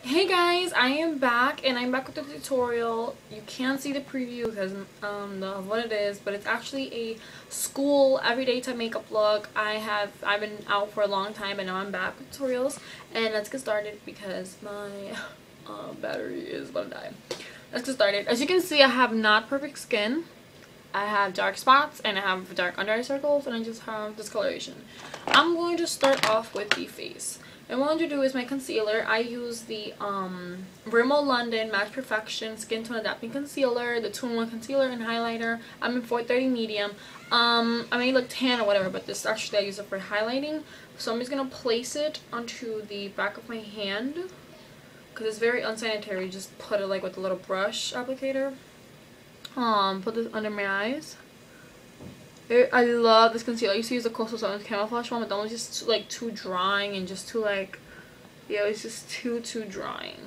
Hey guys, I am back and I'm back with the tutorial. You can't see the preview because of what it is, but it's actually a school everyday type makeup look. I've been out for a long time and now I'm back with tutorials, and let's get started because my battery is gonna die. Let's get started. As you can see, I have not perfect skin. I have dark spots and I have dark under eye circles, and I just have discoloration. I'm going to start off with the face. And what I'm going to do is my concealer. I use the Rimmel London Match Perfection Skin Tone Adapting Concealer, the 2-in-1 concealer and highlighter. I'm in 430 medium. I may look tan or whatever, but this actually I use it for highlighting. So I'm just going to place it onto the back of my hand because it's very unsanitary. Just put it like with a little brush applicator. Put this under my eyes. I love this concealer. I used to use the Coastal Suns Camouflage one, but that one's just like too drying and just too like, yeah, it's just too drying.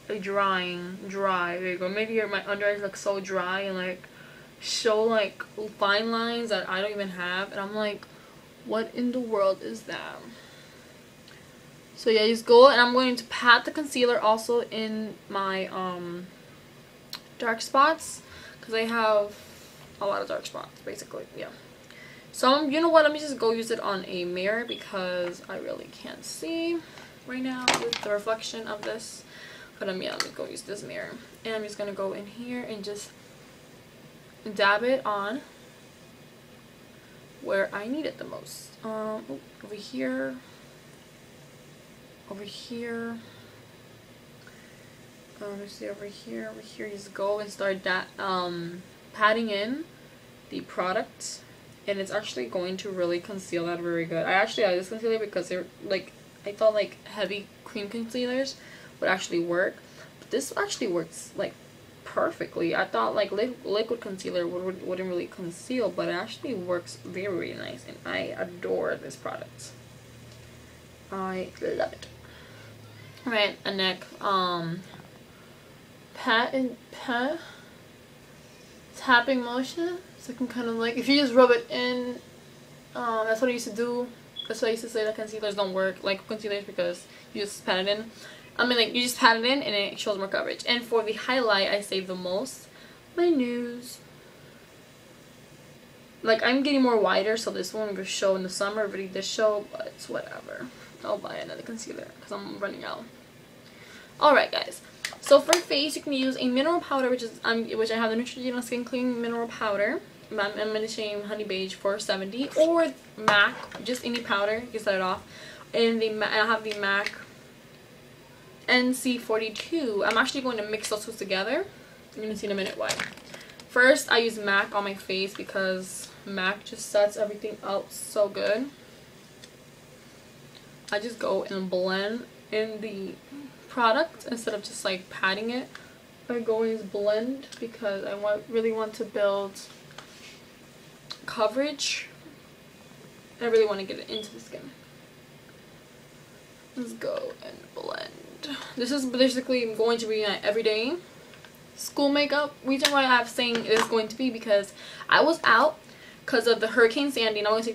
Like dry. There you go. Maybe my under eyes look so dry and like show like fine lines that I don't even have, and I'm like, what in the world is that? So yeah, just go, and I'm going to pat the concealer also in my dark spots because I have a lot of dark spots basically. Yeah, so you know what, let me just go use it on a mirror because I really can't see right now with the reflection of this. But yeah, let me go use this mirror, and I'm just gonna go in here and just dab it on where I need it the most. Over here, let's see, over here, just go and start that patting in the product, and it's actually going to really conceal that very good. I actually like this concealer because they're like, I thought like heavy cream concealers would actually work, but this actually works like perfectly. I thought like liquid concealer wouldn't really conceal, but it actually works very nice, and I adore this product. I love it. Right, a neck tapping motion, so I can kind of like, if you just rub it in, that's what I used to do. That's why I used to say that concealers don't work like concealers, because you just pat it in. I mean, like, you just pat it in and it shows more coverage. And for the highlight, I save the most my nose. Like, I'm getting more whiter, so this one will show in the summer. Really did show, but it's whatever. I'll buy another concealer because I'm running out. Alright guys, so for face you can use a mineral powder, which I have the Neutrogena Skin Clean Mineral Powder. I'm in the shade Honey Beige 470, or MAC, just any powder, you can set it off. And I have the MAC NC42. I'm actually going to mix those two together. You're going to see in a minute why. First, I use MAC on my face because MAC just sets everything out so good. I just go and blend in the product instead of just like patting it. I go and blend because I really want to build coverage. I really want to get it into the skin. Let's go and blend. This is basically going to be my everyday school makeup. Reason why I'm saying it is going to be because I was out because of the Hurricane Sandy, and I'm going to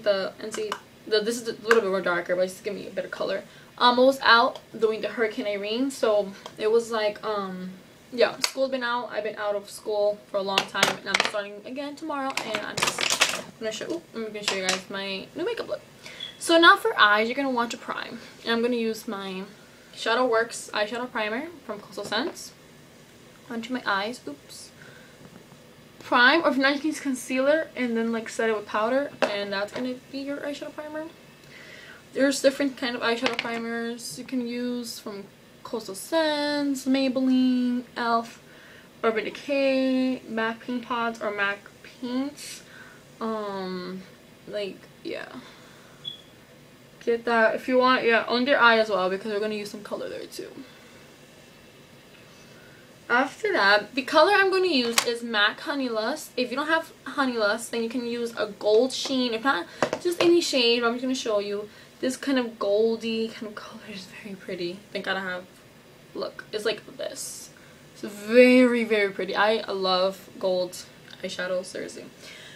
take this is a little bit more darker, but just to give me a better color. I was out doing the Hurricane Irene, so it was like, yeah, school's been out. I've been out of school for a long time, and I'm starting again tomorrow, and I'm gonna show you guys my new makeup look. So now for eyes, you're gonna want to prime, and I'm gonna use my Shadow Works eyeshadow primer from Coastal Scents onto my eyes. Oops. Prime, or if not, you can use concealer and then like set it with powder, and that's gonna be your eyeshadow primer. There's different kind of eyeshadow primers you can use from Coastal Scents, Maybelline, ELF, Urban Decay, MAC Paint Pots, or MAC Paints. Like, yeah, get that if you want. Yeah, under eye as well, because we're gonna use some color there too. After that, the color I'm going to use is MAC Honey Lust. If you don't have Honey Lust, then you can use a gold sheen. If not, just any shade. I'm just going to show you. This kind of goldy kind of color is very pretty. I think I have, look, it's like this. It's very pretty. I love gold eyeshadow, seriously.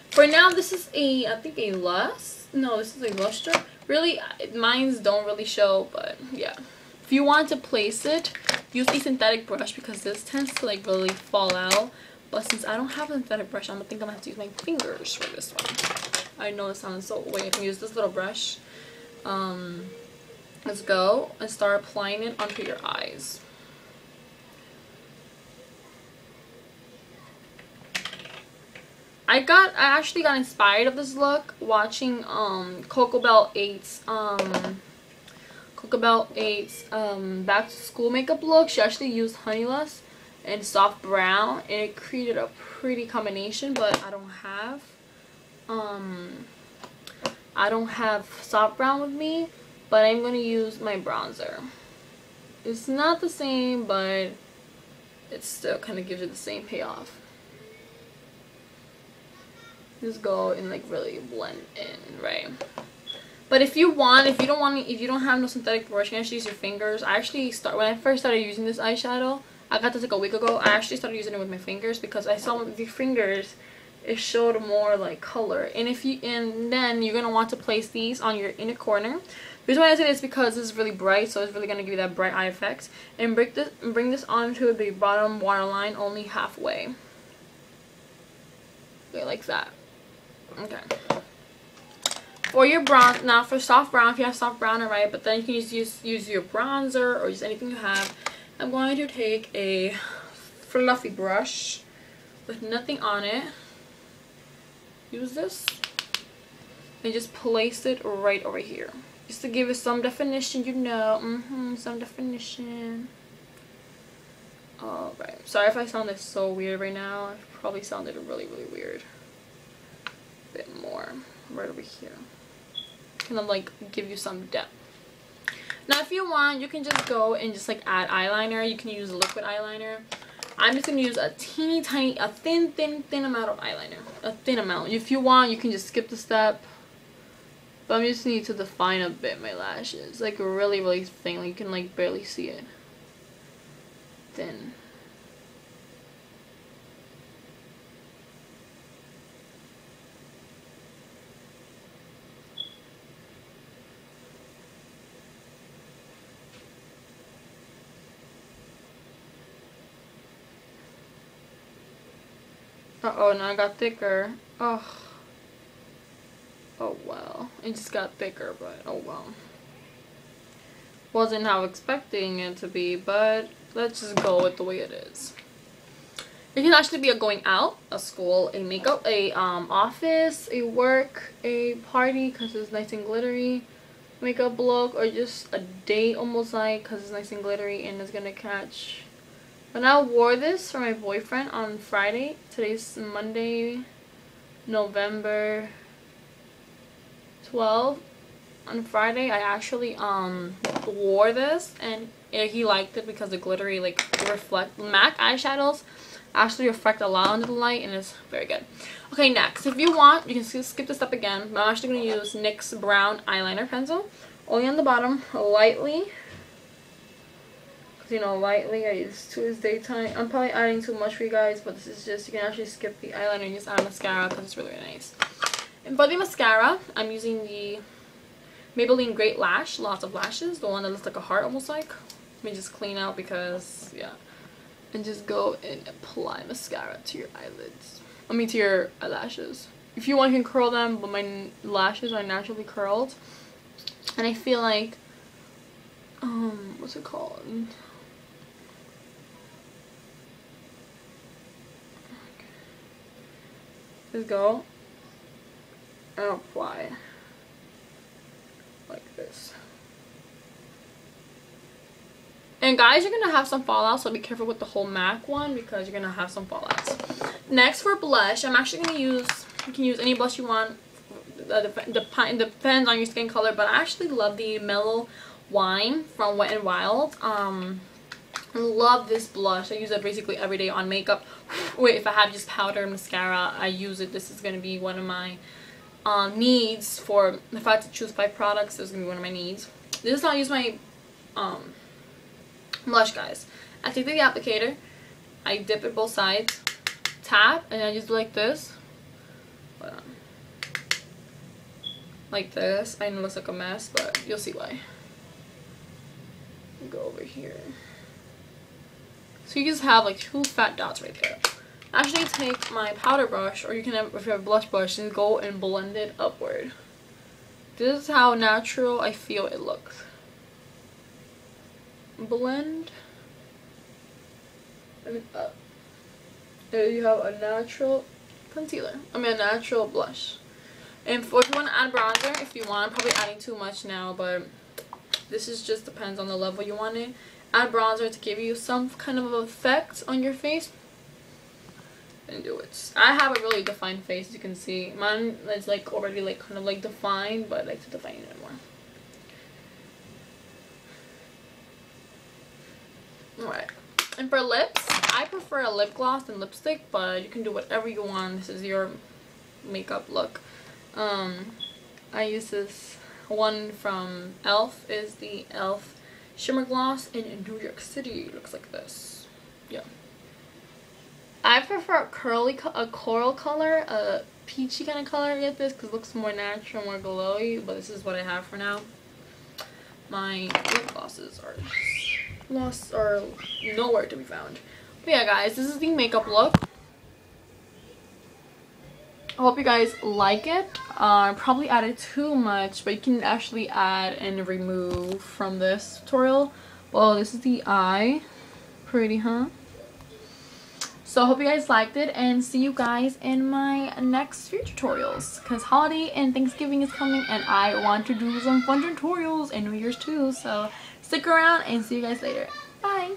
For now, this is I think a Lust. No, this is a Lustre. Really, mine's don't really show, but yeah. If you want to place it, use a synthetic brush because this tends to like really fall out. But since I don't have a synthetic brush, I think I'm gonna have to use my fingers for this one. I know it sounds so weird. I can use this little brush. Let's go and start applying it onto your eyes. I actually got inspired of this look watching Coco Bell 8's back to school makeup look. She actually used Honey Lust and Soft Brown, and it created a pretty combination, but I don't have Soft Brown with me, but I'm gonna use my bronzer. It's not the same, but it still kind of gives you the same payoff. Just go and like really blend in, right? But if you don't have no synthetic brush, you can actually use your fingers. When I first started using this eyeshadow, I got this like a week ago. I actually started using it with my fingers because I saw with your fingers it showed more like color. And then you're gonna want to place these on your inner corner. The reason why I say this is because this is really bright, so it's really gonna give you that bright eye effect. And bring this onto the bottom waterline only halfway. Okay, like that. Okay. For your bronze, now for soft brown, if you have soft brown, alright, but then you can use your bronzer or just anything you have. I'm going to take a fluffy brush with nothing on it. Use this and just place it right over here, just to give it some definition, some definition. Alright, sorry if I sounded so weird right now. I probably sounded really weird. A bit more right over here, kind of like give you some depth. Now if you want, you can just go and just like add eyeliner. You can use liquid eyeliner. I'm just gonna use a thin amount of eyeliner, a thin amount. If you want, you can just skip the step, but I just need to define a bit my lashes, like really thin, like you can like barely see it. Thin. Uh-oh, now I got thicker. Oh well. It just got thicker, but oh well. Wasn't how expecting it to be, but let's just go with the way it is. It can actually be a going out, a school, a makeup, a office, a work, a party because it's nice and glittery makeup look, or just a date almost like because it's nice and glittery and it's gonna catch. When I wore this for my boyfriend on Friday, today's Monday, November 12th. On Friday, I actually wore this and he liked it because the glittery like MAC eyeshadows actually reflect a lot under the light and it's very good. Okay, next, if you want, you can skip this step again. I'm actually going to use NYX brown eyeliner pencil, only on the bottom, lightly. Lightly, I use to his daytime. I'm probably adding too much for you guys, but this is just, you can actually skip the eyeliner and just add mascara because it's really nice. And for the mascara, I'm using the Maybelline Great Lash, lots of lashes, the one that looks like a heart almost like. Let me just clean out because, yeah. And just go and apply mascara to your eyelids. To your eyelashes. If you want, you can curl them, but my lashes are naturally curled. And I feel like, what's it called? Just go and apply like this. And guys, you're gonna have some fallout, so be careful with the whole MAC one because you're gonna have some fallouts. Next, for blush, I'm actually gonna use, you can use any blush you want. It depends on your skin color, but I actually love the Mellow Wine from Wet n Wild. I love this blush. I use it basically every day on makeup. Wait, if I have just powder mascara, I use it. This is going to be one of my needs for, if I had to choose 5 products, this is going to be one of my needs. This is how I use my blush, guys. I take the applicator, I dip it both sides, tap, and I just do like this. Hold on. Like this. I know it looks like a mess, but you'll see why. Go over here. So you just have like 2 fat dots right there. Actually, take my powder brush, or you can have, if you have a blush brush, and go and blend it upward. This is how natural I feel it looks. Blend and up. There you have a natural concealer. I mean a natural blush. And if you want to add bronzer, if you want, I'm probably adding too much now, but this is just depends on the level you want it. Add bronzer to give you some kind of effect on your face. And do it. I have a really defined face, as you can see. Mine is like already like kind of like defined, but I like to define it more. Alright. And for lips, I prefer a lip gloss than lipstick, but you can do whatever you want. This is your makeup look. I use this one from e.l.f. is the e.l.f. Shimmer Gloss in New York City. It looks like this. Yeah. I prefer a coral color, a peachy kind of color with this because it looks more natural, more glowy, but this is what I have for now. My lip glosses are lost or nowhere to be found. But yeah guys, this is the makeup look. I hope you guys like it. I probably added too much, but you can actually add and remove from this tutorial. Well, this is the eye. Pretty, huh? So I hope you guys liked it, and see you guys in my next few tutorials, because holiday and Thanksgiving is coming and I want to do some fun tutorials and New Year's too. So stick around and see you guys later. Bye!